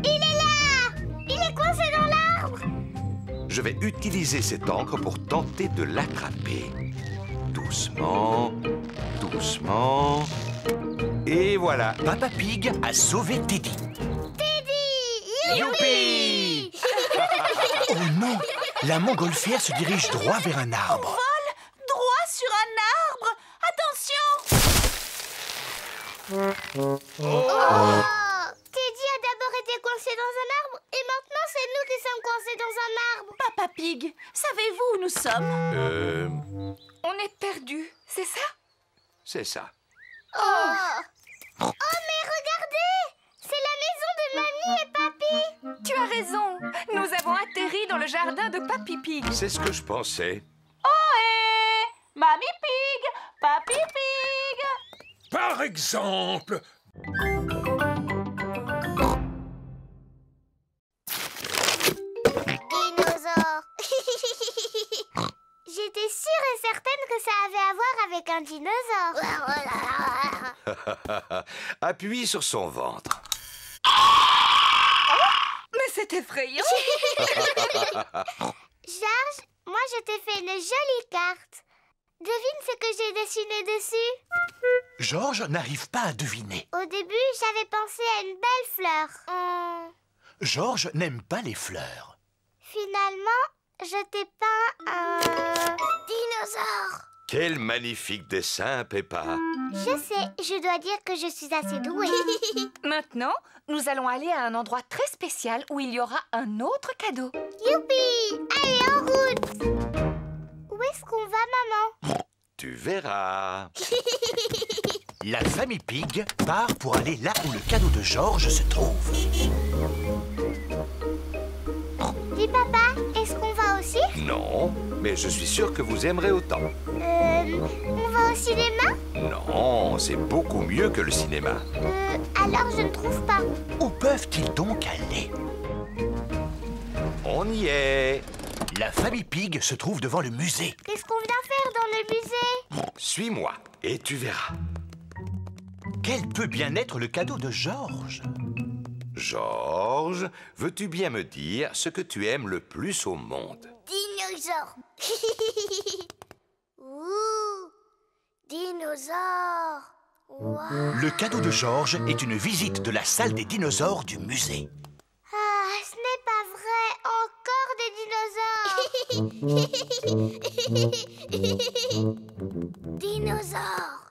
Il est là! Il est coincé dans l'arbre! Je vais utiliser cette encre pour tenter de l'attraper. Doucement, doucement... Et voilà. Papa Pig a sauvé Teddy. Teddy! Youpi! Oh non! La montgolfière se dirige droit vers un arbre. Vole droit sur un arbre. Attention. Oh! Teddy a d'abord été coincé dans un arbre et maintenant c'est nous qui sommes coincés dans un arbre. Papa Pig, savez-vous où nous sommes? On est perdus, c'est ça? C'est ça. Oh, mais regardez! C'est la maison de Mamie et Papy! Tu as raison. Nous avons atterri dans le jardin de Papy Pig. C'est ce que je pensais. Ohé! Mamie Pig! Papy Pig! Par exemple... Dinosaure! J'étais sûre et certaine que ça avait à voir avec un dinosaure. Appuie sur son ventre. Mais c'est effrayant. Georges, moi je t'ai fait une jolie carte. Devine ce que j'ai dessiné dessus. Georges n'arrive pas à deviner. Au début, j'avais pensé à une belle fleur. Georges n'aime pas les fleurs. Finalement, je t'ai peint un dinosaure. Quel magnifique dessin, Peppa. Je sais, je dois dire que je suis assez douée. Maintenant, nous allons aller à un endroit très spécial où il y aura un autre cadeau. Youpi! Allez, en route! Où est-ce qu'on va, maman? Tu verras. La famille Pig part pour aller là où le cadeau de Georges se trouve. Dis, papa, est-ce qu'on va au cirque? Non, mais je suis sûr que vous aimerez autant. On va au cinéma? Non, c'est beaucoup mieux que le cinéma. Alors je ne trouve pas. Où peuvent-ils donc aller? On y est. La famille Pig se trouve devant le musée. Qu'est-ce qu'on vient faire dans le musée? Suis-moi et tu verras. Quel peut bien être le cadeau de Georges? Georges, veux-tu bien me dire ce que tu aimes le plus au monde? Dinosaure. Ouh, dinosaure. Wow. Le cadeau de Georges est une visite de la salle des dinosaures du musée. Ah, ce n'est pas vrai. Encore des dinosaures. Dinosaures.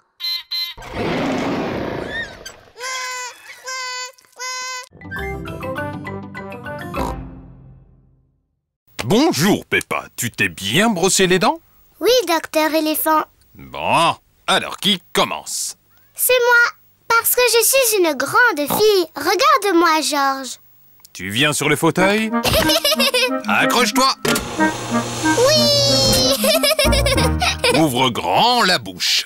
Bonjour, Peppa. Tu t'es bien brossé les dents? Oui, docteur éléphant. Bon, alors qui commence? C'est moi, parce que je suis une grande fille. Regarde-moi, Georges. Tu viens sur le fauteuil? Accroche-toi! Oui. Ouvre grand la bouche.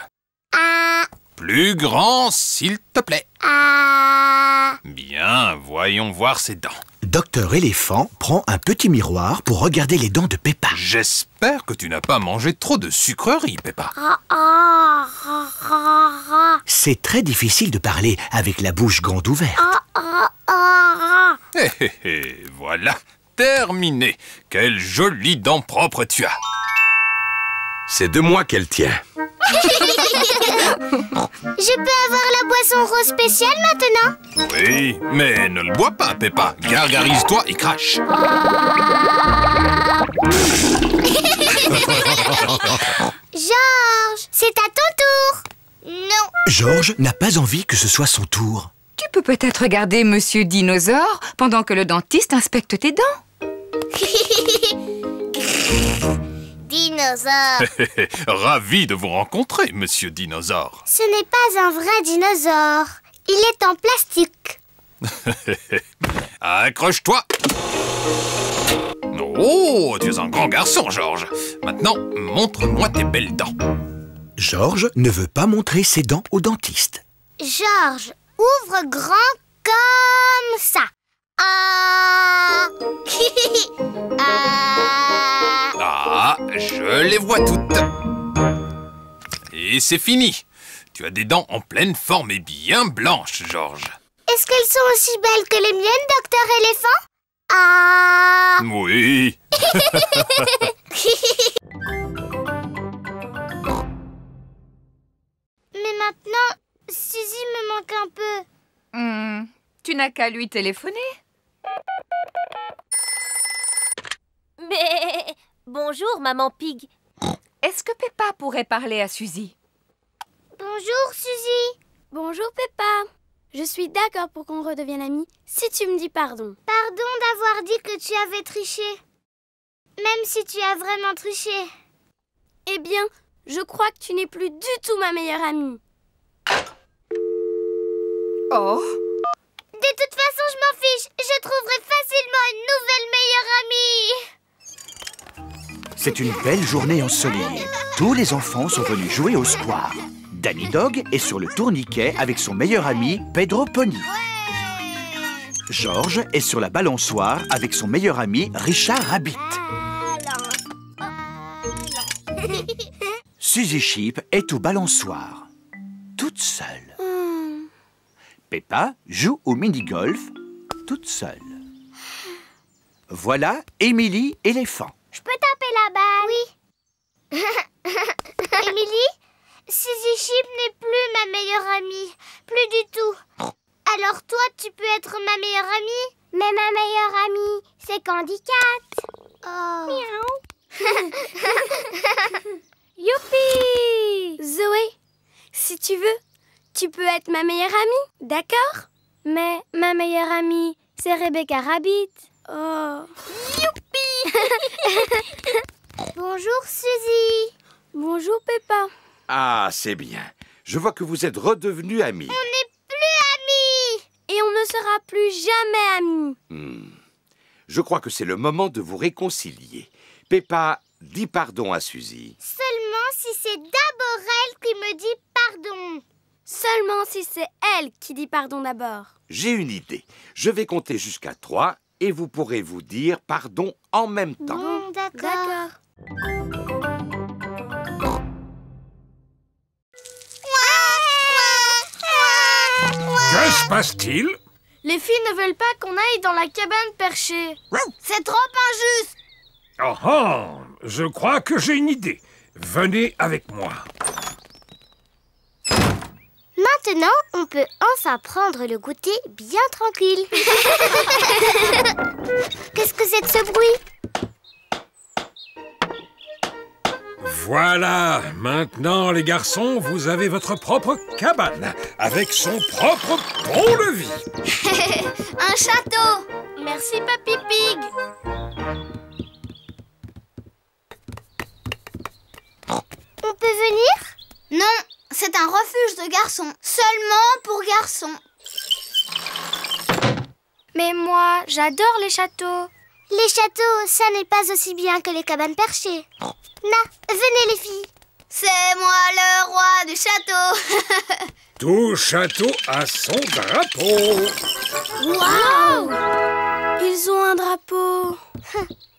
Ah. Plus grand, s'il te plaît. Ah. Bien, voyons voir ses dents. Docteur Éléphant prend un petit miroir pour regarder les dents de Peppa. J'espère que tu n'as pas mangé trop de sucreries, Peppa. C'est très difficile de parler avec la bouche grande ouverte. Voilà, terminé. Quelle jolie dent propre tu as. C'est de moi qu'elle tient. Je peux avoir la boisson rose spéciale maintenant? Oui, mais ne le bois pas, Peppa. Gargarise-toi et crache. Georges, c'est à ton tour. Non. Georges n'a pas envie que ce soit son tour. Tu peux peut-être regarder Monsieur Dinosaure pendant que le dentiste inspecte tes dents. Dinosaure. Ravi de vous rencontrer, Monsieur Dinosaure. Ce n'est pas un vrai dinosaure. Il est en plastique. Accroche-toi. Oh, tu es un grand garçon, Georges. Maintenant, montre-moi tes belles dents. Georges ne veut pas montrer ses dents au dentiste. Georges, ouvre grand comme ça. Ah. Ah, je les vois toutes. Et c'est fini. Tu as des dents en pleine forme et bien blanches, Georges. Est-ce qu'elles sont aussi belles que les miennes, docteur éléphant? Ah. Oui. Mais maintenant, Suzy me manque un peu. Tu n'as qu'à lui téléphoner. Mais... Bonjour, maman Pig. Est-ce que Peppa pourrait parler à Suzy? Bonjour, Suzy. Bonjour, Peppa. Je suis d'accord pour qu'on redevienne amis, si tu me dis pardon. Pardon d'avoir dit que tu avais triché. Même si tu as vraiment triché. Eh bien, je crois que tu n'es plus du tout ma meilleure amie. Oh. De toute façon, je m'en fiche. Je trouverai facilement une nouvelle meilleure amie. C'est une belle journée ensoleillée. Tous les enfants sont venus jouer au square. Danny Dog est sur le tourniquet avec son meilleur ami Pedro Pony. George est sur la balançoire avec son meilleur ami Richard Rabbit. Suzy Sheep est au balançoire, toute seule. Peppa joue au mini-golf, toute seule. Voilà Emily éléphant. Je peux taper la balle? Oui. Emily, Suzy Sheep n'est plus ma meilleure amie. Plus du tout. Alors toi, tu peux être ma meilleure amie? Mais ma meilleure amie, c'est Candy Cat. Oh. Miaou. Youpi! Zoé, si tu veux, tu peux être ma meilleure amie, d'accord? Mais ma meilleure amie, c'est Rebecca Rabbit. Oh. Youpi! Bonjour Suzy. Bonjour Peppa. Ah, c'est bien. Je vois que vous êtes redevenus amis. On n'est plus amis. Et on ne sera plus jamais amis. Je crois que c'est le moment de vous réconcilier. Peppa, dis pardon à Suzy. Seulement si c'est d'abord elle qui me dit pardon. Seulement si c'est elle qui dit pardon d'abord. J'ai une idée. Je vais compter jusqu'à 3 et vous pourrez vous dire pardon en même temps. Bon, d'accord. Que se passe-t-il? Les filles ne veulent pas qu'on aille dans la cabane perchée. C'est trop injuste. Oh oh, je crois que j'ai une idée. Venez avec moi. Maintenant, on peut enfin prendre le goûter bien tranquille. Qu'est-ce que c'est de ce bruit? Voilà, maintenant les garçons, vous avez votre propre cabane, avec son propre pont-levis. Un château. Merci Papy Pig. On peut venir? Non, c'est un refuge de garçons. Seulement pour garçons. Mais moi, j'adore les châteaux. Les châteaux, ça n'est pas aussi bien que les cabanes perchées. Na, venez les filles. C'est moi le roi du château. Tout château a son drapeau. Waouh! Ils ont un drapeau.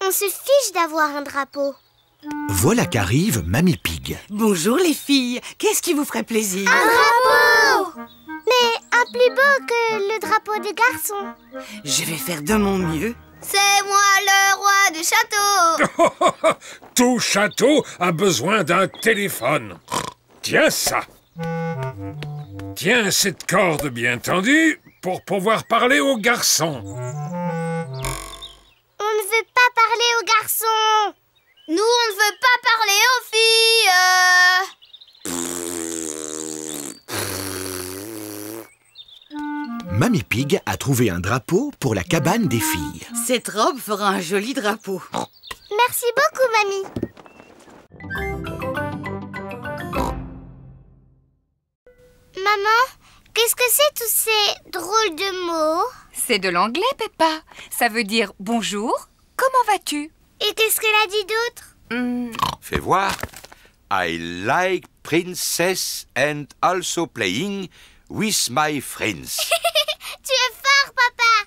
On se fiche d'avoir un drapeau. Voilà qu'arrive Mamie Pig. Bonjour les filles, qu'est-ce qui vous ferait plaisir? Un drapeau! Mais un plus beau que le drapeau des garçons. Je vais faire de mon mieux. C'est moi le roi du château. Tout château a besoin d'un téléphone. Tiens ça. Tiens cette corde bien tendue pour pouvoir parler aux garçons. On ne veut pas parler aux garçons. Nous, on ne veut pas parler aux filles. Mamie Pig a trouvé un drapeau pour la cabane des filles. Cette robe fera un joli drapeau. Merci beaucoup, mamie. Maman, qu'est-ce que c'est tous ces drôles de mots? C'est de l'anglais, Peppa. Ça veut dire bonjour, comment vas-tu? Et qu'est-ce qu'elle a dit d'autre? Fais voir. I like princess and also playing with my friends. Tu es fort, papa.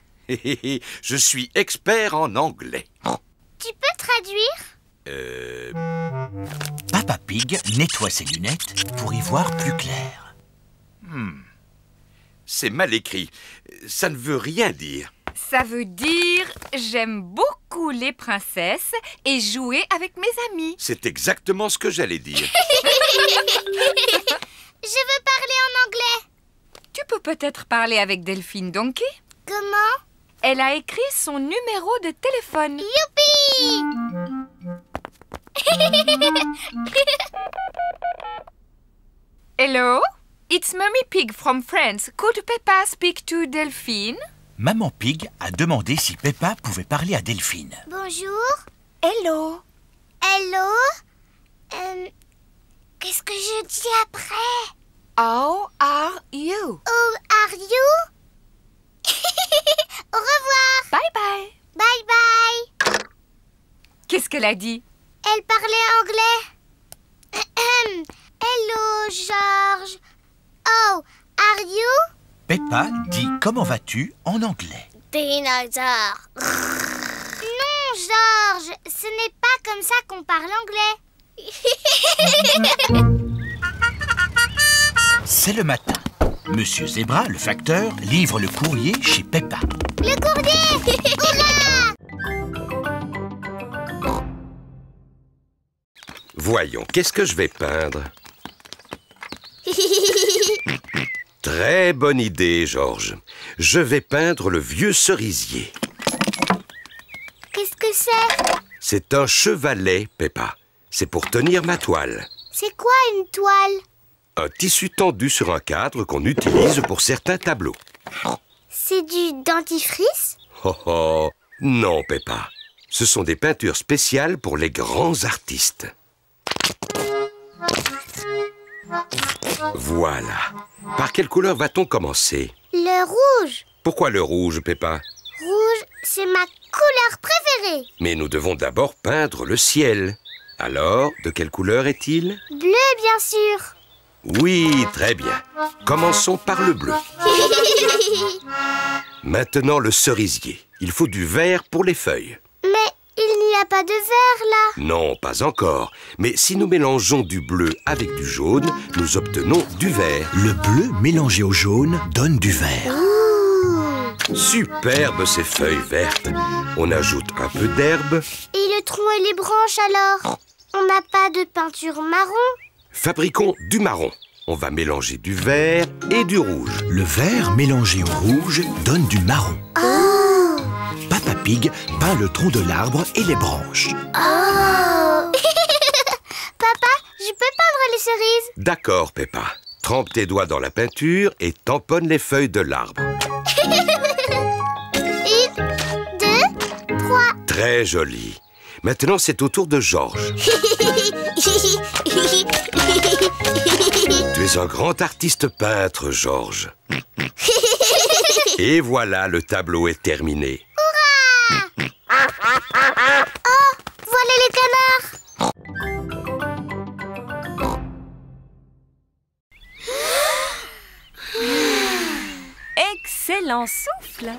Je suis expert en anglais. Tu peux traduire? Papa Pig nettoie ses lunettes pour y voir plus clair. C'est mal écrit. Ça ne veut rien dire. Ça veut dire j'aime beaucoup les princesses et jouer avec mes amis. C'est exactement ce que j'allais dire. Je veux parler en anglais. Tu peux peut-être parler avec Delphine Donkey? Comment? Elle a écrit son numéro de téléphone. Youpi! Hello? It's Mummy Pig from France. Could Peppa speak to Delphine? Maman Pig a demandé si Peppa pouvait parler à Delphine. Bonjour. Hello. Hello. Qu'est-ce que je dis après? How are you? How are you? Au revoir. Bye bye. Bye bye. Qu'est-ce qu'elle a dit? Elle parlait anglais. Hello, George. How are you? Peppa dit « Comment vas-tu » en anglais. Dinosaure. Non, George, ce n'est pas comme ça qu'on parle anglais. C'est le matin. Monsieur Zebra, le facteur, livre le courrier chez Peppa. Le courrier! Hurrah! Voyons, qu'est-ce que je vais peindre? Très bonne idée, George. Je vais peindre le vieux cerisier. Qu'est-ce que c'est? C'est un chevalet, Peppa. C'est pour tenir ma toile. C'est quoi une toile? Un tissu tendu sur un cadre qu'on utilise pour certains tableaux. C'est du dentifrice? Oh oh, non, Peppa. Ce sont des peintures spéciales pour les grands artistes. Voilà. Par quelle couleur va-t-on commencer? Le rouge. Pourquoi le rouge, Peppa? Rouge, c'est ma couleur préférée. Mais nous devons d'abord peindre le ciel. Alors, de quelle couleur est-il? Bleu, bien sûr. Oui, très bien. Commençons par le bleu. Maintenant, le cerisier. Il faut du vert pour les feuilles. Mais il n'y a pas de vert, là. Non, pas encore. Mais si nous mélangeons du bleu avec du jaune, nous obtenons du vert. Le bleu mélangé au jaune donne du vert. Superbe ces feuilles vertes. On ajoute un peu d'herbe. Et le tronc et les branches, alors? On n'a pas de peinture marron? Fabriquons du marron. On va mélanger du vert et du rouge. Le vert mélangé au rouge donne du marron. Oh! Papa Pig peint le tronc de l'arbre et les branches. Oh! Papa, je peux peindre les cerises? D'accord, Peppa. Trempe tes doigts dans la peinture et tamponne les feuilles de l'arbre. 1, 2, 3. Très joli. Maintenant, c'est au tour de George. Tu es un grand artiste peintre, George. Et voilà, le tableau est terminé. Hurrah! Oh, voilà les canards. Excellent souffle.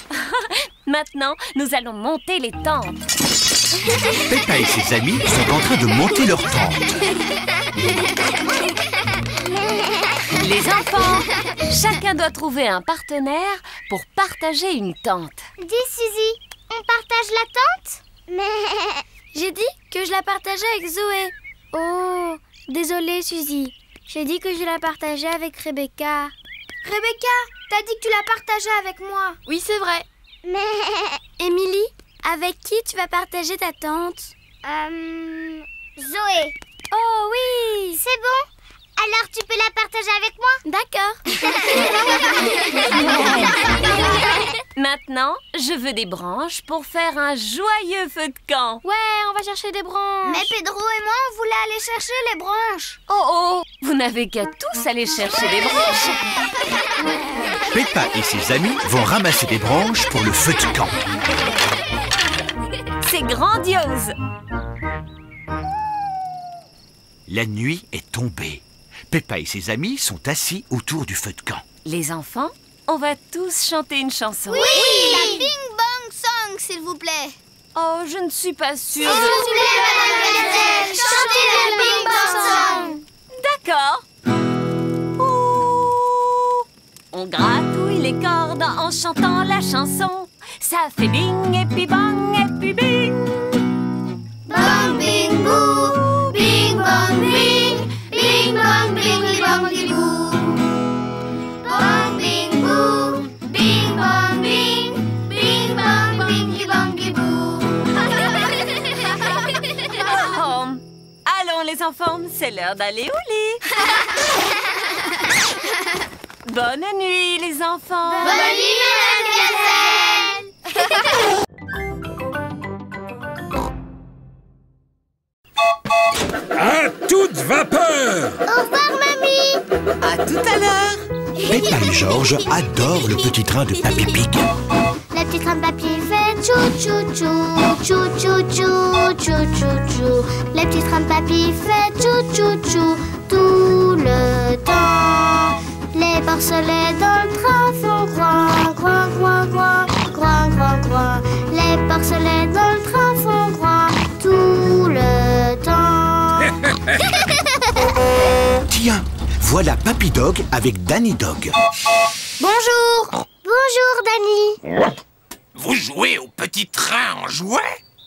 Maintenant, nous allons monter les tentes. Peppa et ses amis sont en train de monter leur tente. Les enfants, chacun doit trouver un partenaire pour partager une tente. Dis, Suzy, on partage la tente? Mais j'ai dit que je la partageais avec Zoé. Oh, désolée, Suzy. J'ai dit que je la partageais avec Rebecca. Rebecca, t'as dit que tu la partageais avec moi. Oui, c'est vrai. Mais... Émilie, avec qui tu vas partager ta tente? Zoé. Oh oui. C'est bon? Alors tu peux la partager avec moi? D'accord. Maintenant, je veux des branches pour faire un joyeux feu de camp. Ouais, on va chercher des branches. Mais Pedro et moi, on voulait aller chercher les branches. Oh, vous n'avez qu'à tous aller chercher des branches. Peppa et ses amis vont ramasser des branches pour le feu de camp. C'est grandiose. La nuit est tombée. Peppa et ses amis sont assis autour du feu de camp. Les enfants, on va tous chanter une chanson. Oui, la Bing Bang Song, s'il vous plaît. Oh, je ne suis pas sûre. S'il vous plaît, Madame Gazelle, chantez la Bing Bang Song. D'accord. Ouh. On gratouille les cordes en chantant la chanson. Ça fait bing et puis bang et puis bing. Bang, bing, boo, bing, bang, bing. Bing, bang, bing, bang, bing, boo. Bang, bing, boo, bing, bang, bing. Bing, bang, bing, bang, boo. Oh. Allons les enfants, c'est l'heure d'aller au lit. Bonne nuit les enfants. Bonne nuit, Madame Gazelle. À toute vapeur! l'heure. Au revoir, mamie. À tout à l'heure. Peppa et Georges adorent le petit train de Papy Pig. Le petit train de papier fait tchou tchou tchou, tchou tchou tchou, tchou tchou tchou. Le petit train de papier fait tchou tchou tchou tout le temps. Les porcelets dans le train font groin, groin, groin, groin, groin, groin, groin. Les porcelets dans le train font groin tout le temps. Tiens, voilà Papy Dog avec Danny Dog. Bonjour. Bonjour, Danny. Vous jouez au petit train en jouet?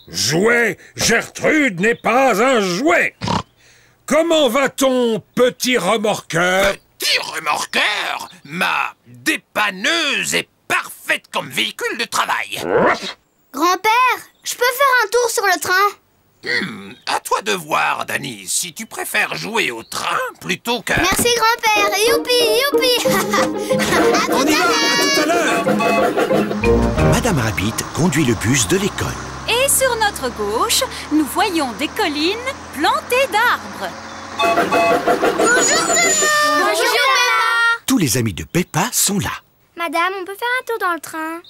Jouet, Gertrude n'est pas un jouet. Comment va ton petit remorqueur? Petit remorqueur, ma dépanneuse est parfaite comme véhicule de travail. Grand-père, je peux faire un tour sur le train? À toi de voir, Danny, si tu préfères jouer au train plutôt que... Merci, grand-père. Youpi, youpi. On y va, à tout à l'heure. Madame Rabbit conduit le bus de l'école. Et sur notre gauche, nous voyons des collines plantées d'arbres. Bonjour tout le monde. Bonjour, Peppa. Tous les amis de Peppa sont là. Madame, on peut faire un tour dans le train?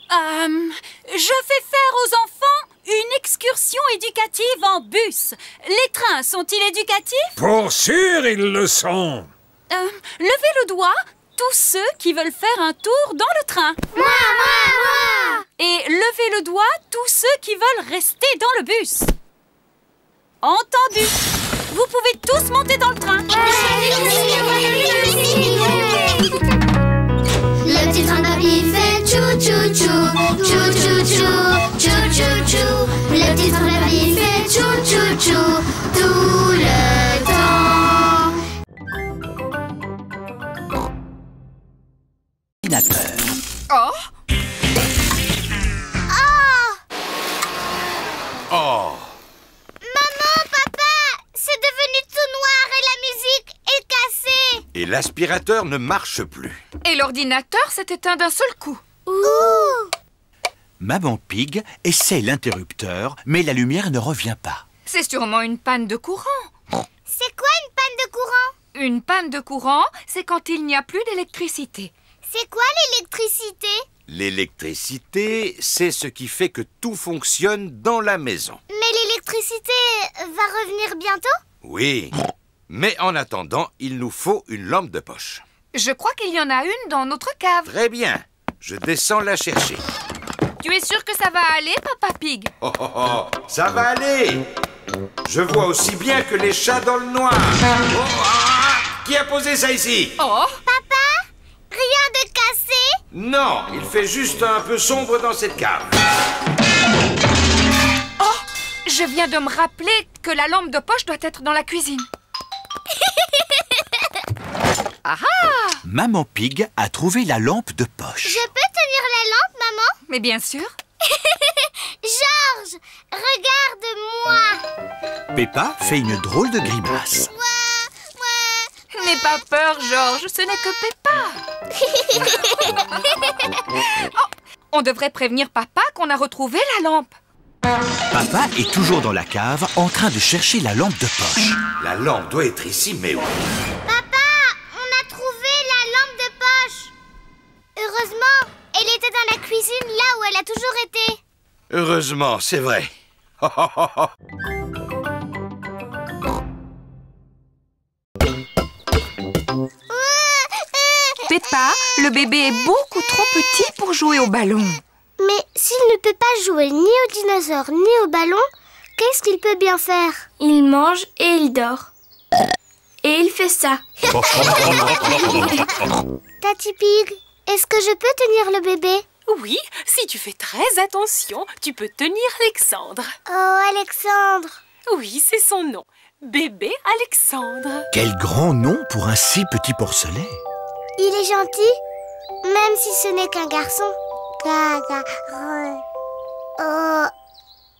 Je fais faire aux enfants une excursion éducative en bus. Les trains sont-ils éducatifs? Pour sûr, ils le sont. Levez le doigt, tous ceux qui veulent faire un tour dans le train. Moi. Et levez le doigt, tous ceux qui veulent rester dans le bus. Entendu. Vous pouvez tous monter dans le train. Le petit train de papier fait tchou tchou tchou, tchou tchou tchou, tchou tchou tchou. Le petit train de papier fait tchou tchou tchou tout le temps. Oh, Oh, Maman, papa, c'est devenu tout noir et la musique est cassée. et l'aspirateur ne marche plus. et l'ordinateur s'est éteint d'un seul coup. Ouh. Maman Pig essaie l'interrupteur, mais la lumière ne revient pas. C'est sûrement une panne de courant. C'est quoi une panne de courant? Une panne de courant, c'est quand il n'y a plus d'électricité. C'est quoi l'électricité? L'électricité, c'est ce qui fait que tout fonctionne dans la maison. Mais l'électricité va revenir bientôt? Oui, mais en attendant, il nous faut une lampe de poche. Je crois qu'il y en a une dans notre cave. Très bien, je descends la chercher. Tu es sûr que ça va aller, Papa Pig? Oh, oh, oh, ça va aller. Je vois aussi bien que les chats dans le noir. Oh, qui a posé ça ici? Oh, Papa, rien de cassé? Non, il fait juste un peu sombre dans cette cave. je viens de me rappeler que la lampe de poche doit être dans la cuisine. Ah ah! Maman Pig a trouvé la lampe de poche. Je peux tenir la lampe, maman? Mais bien sûr. Georges, regarde-moi. Peppa fait une drôle de grimace. N'aie pas peur, Georges, ce n'est que Peppa. Oh, on devrait prévenir Papa qu'on a retrouvé la lampe. Papa est toujours dans la cave en train de chercher la lampe de poche. La lampe doit être ici, mais où? Papa, on a trouvé la lampe de poche. Heureusement, elle était dans la cuisine là où elle a toujours été. Heureusement, c'est vrai. Peppa, le bébé est beaucoup trop petit pour jouer au ballon. Mais s'il ne peut pas jouer ni aux dinosaures ni au ballon, qu'est-ce qu'il peut bien faire? Il mange et il dort. Et il fait ça. Tati Pig, est-ce que je peux tenir le bébé? Oui, si tu fais très attention, tu peux tenir Alexandre. Oh, Alexandre. Oui, c'est son nom. Bébé Alexandre. Quel grand nom pour un si petit porcelet. Il est gentil, même si ce n'est qu'un garçon. Oh,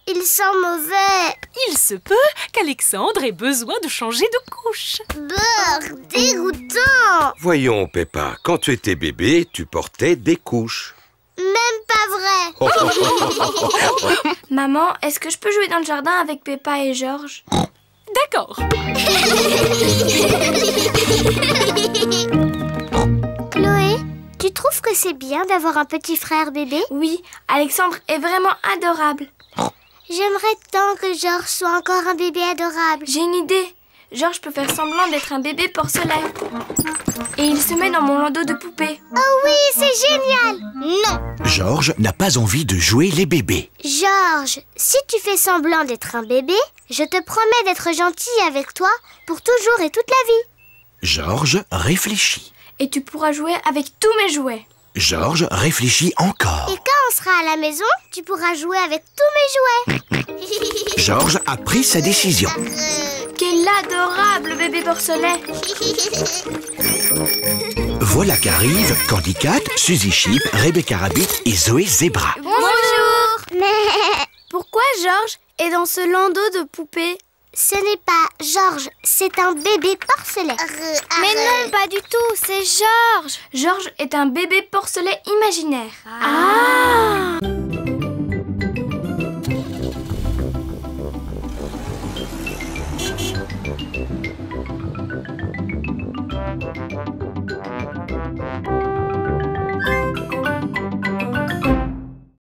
il sent mauvais. Il se peut qu'Alexandre ait besoin de changer de couche. Brrr, dégoûtant. Voyons, Peppa, quand tu étais bébé, tu portais des couches. Même pas vrai. Maman, est-ce que je peux jouer dans le jardin avec Peppa et Georges? D'accord. Chloé, tu trouves que c'est bien d'avoir un petit frère bébé? Oui, Alexandre est vraiment adorable. J'aimerais tant que Georges soit encore un bébé adorable. J'ai une idée. Georges peut faire semblant d'être un bébé porcelain. Et il se met dans mon landau de poupée. Oh oui, c'est génial! Non! Georges n'a pas envie de jouer les bébés. Georges, si tu fais semblant d'être un bébé, je te promets d'être gentil avec toi pour toujours et toute la vie. Georges réfléchit. Et tu pourras jouer avec tous mes jouets. Georges réfléchit encore. Et quand on sera à la maison, tu pourras jouer avec tous mes jouets. Georges a pris sa décision. Quel adorable bébé porcelain! Voilà qu'arrivent Candy Cat, Suzy Sheep, Rebecca Rabbit et Zoé Zebra. Bonjour! Mais Pourquoi Georges est dans ce landau de poupée? ce n'est pas Georges, c'est un bébé porcelain. Mais non, pas du tout, c'est Georges. Georges est un bébé porcelain imaginaire. Ah!